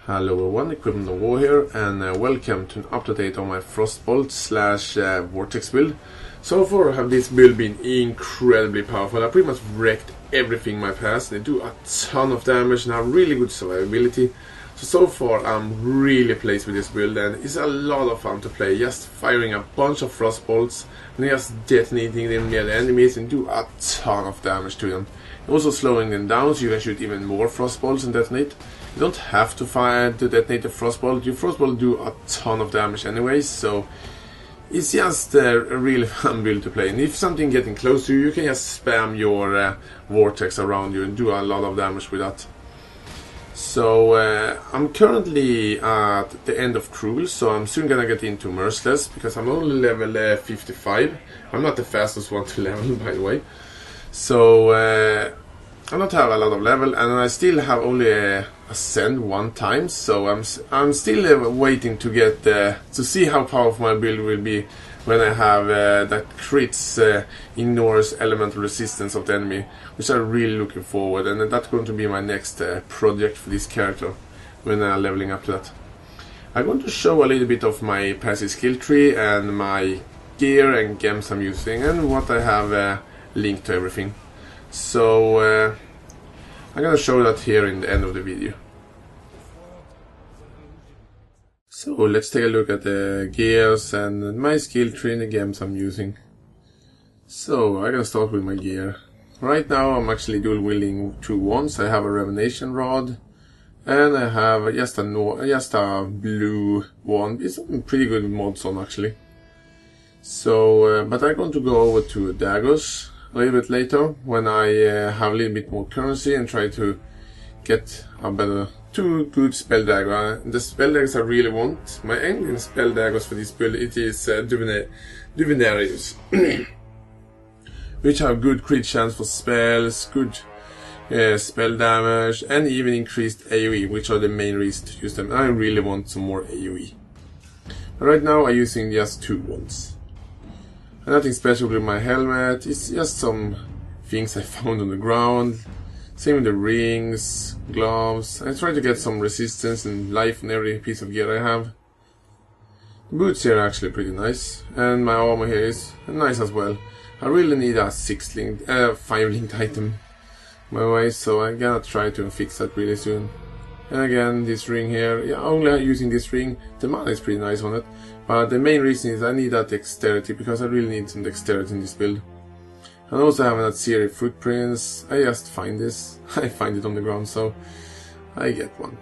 Hello everyone, Equipment of War here, and welcome to an update on my Frostbolt slash Vortex build. So far have this build been incredibly powerful. I pretty much wrecked everything in my past. They do a ton of damage and have really good survivability. So far I'm really pleased with this build, and it's a lot of fun to play. Just firing a bunch of Frostbolts and just detonating them near the enemies and do a ton of damage to them. Also slowing them down so you can shoot even more Frostbolts and detonate. You don't have to fire to detonate a Frostbolt. Your Frostbolt do a ton of damage anyways, so it's just a really fun build to play. And if something getting close to you, you can just spam your Vortex around you and do a lot of damage with that. So I'm currently at the end of Cruel, so I'm soon gonna get into Merciless because I'm only level 55. I'm not the fastest one to level, by the way. So I don't have a lot of level, and I still have only Ascend one time. So I'm still waiting to get to see how powerful my build will be when I have that crits ignores elemental resistance of the enemy, which I'm really looking forward. And that's going to be my next project for this character when I'm leveling up to that. I'm going to show a little bit of my passive skill tree and my gear and gems I'm using and what I have linked to everything. So I'm gonna show that here in the end of the video. So let's take a look at the gears and my skill tree and the gems I'm using. So I'm gonna start with my gear. Right now I'm actually dual wielding two wands. I have a Revelation Rod and I have just a blue wand. It's pretty good mods on actually. So but I'm going to go over to daggers a little bit later when I have a little bit more currency and try to get a better two good spell dagger. The spell daggers I really want, my aim spell daggers for this build, it is Divinarius which have good crit chance for spells, good spell damage, and even increased AoE, which are the main reasons to use them. I really want some more AoE. Right now I'm using just two wands. Nothing special with my helmet, it's just some things I found on the ground. Same with the rings, gloves. I try to get some resistance and life on every piece of gear I have. The boots here are actually pretty nice, and my armor here is nice as well. I really need a 5-linked item by the way, so I'm gonna try to fix that really soon. And again, this ring here, yeah, only using this ring, the mana is pretty nice on it. But the main reason is I need that dexterity, because I really need some dexterity in this build. And also having that series footprints, I just find this. I find it on the ground, so I get one.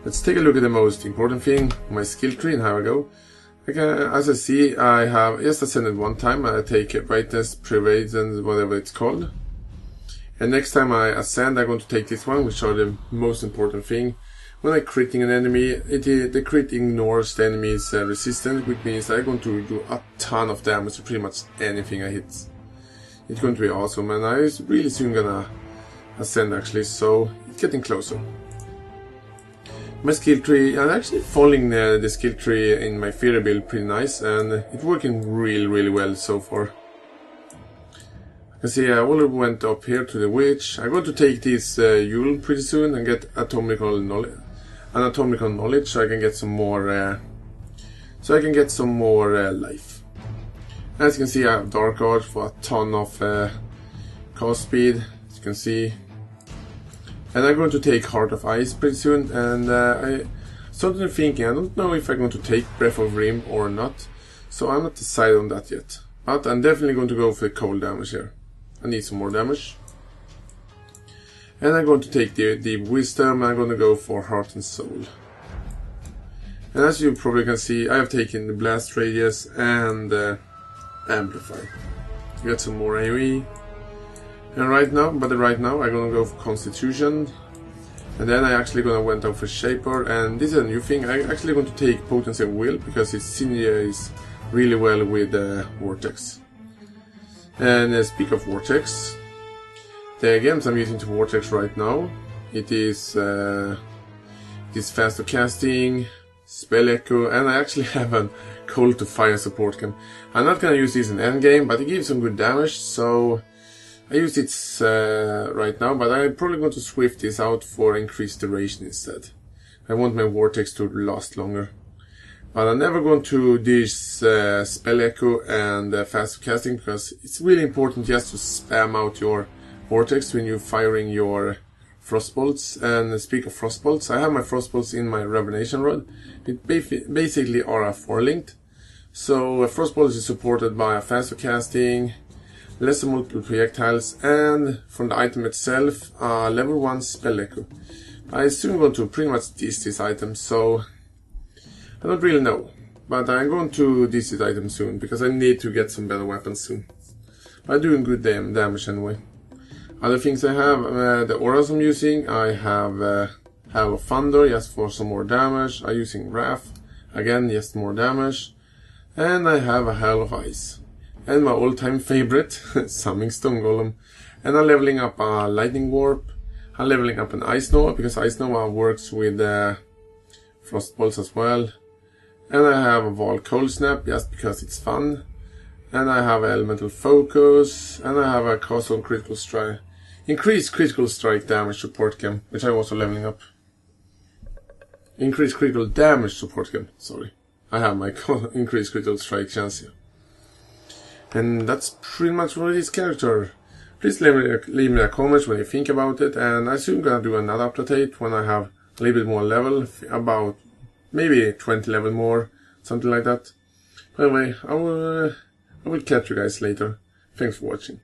Let's take a look at the most important thing, my skill tree, and here I go. Okay, as I see, I have just ascended one time. I take brightness, private, and whatever it's called. And next time I ascend, I'm going to take this one, which are the most important thing. When I'm critting an enemy, the crit ignores the enemy's resistance, which means I'm going to do a ton of damage to pretty much anything I hit. It's going to be awesome, and I'm really soon gonna ascend actually, so it's getting closer. My skill tree, I'm actually following the skill tree in my theory build pretty nice, and it's working really well so far. You see, I already went up here to the witch. I'm going to take this Yule pretty soon and get anatomical knowledge, so I can get some more. Life. As you can see, I have Dark Arts for a ton of cast speed. As you can see, and I'm going to take Heart of Ice pretty soon. And I started thinking, I don't know if I'm going to take Breath of Rim or not, so I'm not decided on that yet. But I'm definitely going to go for the cold damage here. I need some more damage. And I'm going to take the Deep Wisdom, and I'm going to go for Heart and Soul. And as you probably can see, I have taken the Blast Radius and Amplify. Get some more AoE. And right now I'm going to go for Constitution. And then I actually going to went out for Shaper, and this is a new thing. I'm actually going to take Potency of Will, because its synergies really well with Vortex. And speak of Vortex, the gems I'm using to Vortex right now, it is faster casting, spell echo, and I actually have a cold to fire support gem. I'm not gonna use this in endgame, but it gives some good damage, so I use it right now, but I'm probably going to swift this out for increased duration instead. I want my Vortex to last longer. But I'm never going to ditch Spell Echo and Fast Casting, because it's really important just to spam out your Vortex when you're firing your Frostbolts. And speak of Frostbolts, I have my Frostbolts in my Revelation Rod. It basically are a 4-linked. So Frostbolt is supported by a faster casting, lesser multiple projectiles, and from the item itself, level 1 Spell Echo. I soon going to pretty much ditch this item, so I don't really know. But I'm going to ditch this item soon, because I need to get some better weapons soon. But I'm doing good damage anyway. Other things I have, the auras I'm using, I have Hail of Thunder, just for some more damage. I'm using Wrath, again, just more damage. And I have a Hail of Ice. And my all-time favorite, Summoning Stone Golem. And I'm leveling up a Lightning Warp. I'm leveling up an Ice Nova, because Ice Nova works with Frostbolts as well. And I have a Val Cold Snap, just because it's fun. And I have Elemental Focus. And I have a Cast on Critical Strike. Increased Critical Strike Damage Support Chem, which I'm also leveling up. Increased Critical Damage Support Chem, sorry. I have my increased critical strike chance here. And that's pretty much what it is character. Please leave me a comment when you think about it, and I'm soon gonna do another update when I have a little bit more level, about maybe 20 level more, something like that. Anyway, I will catch you guys later. Thanks for watching.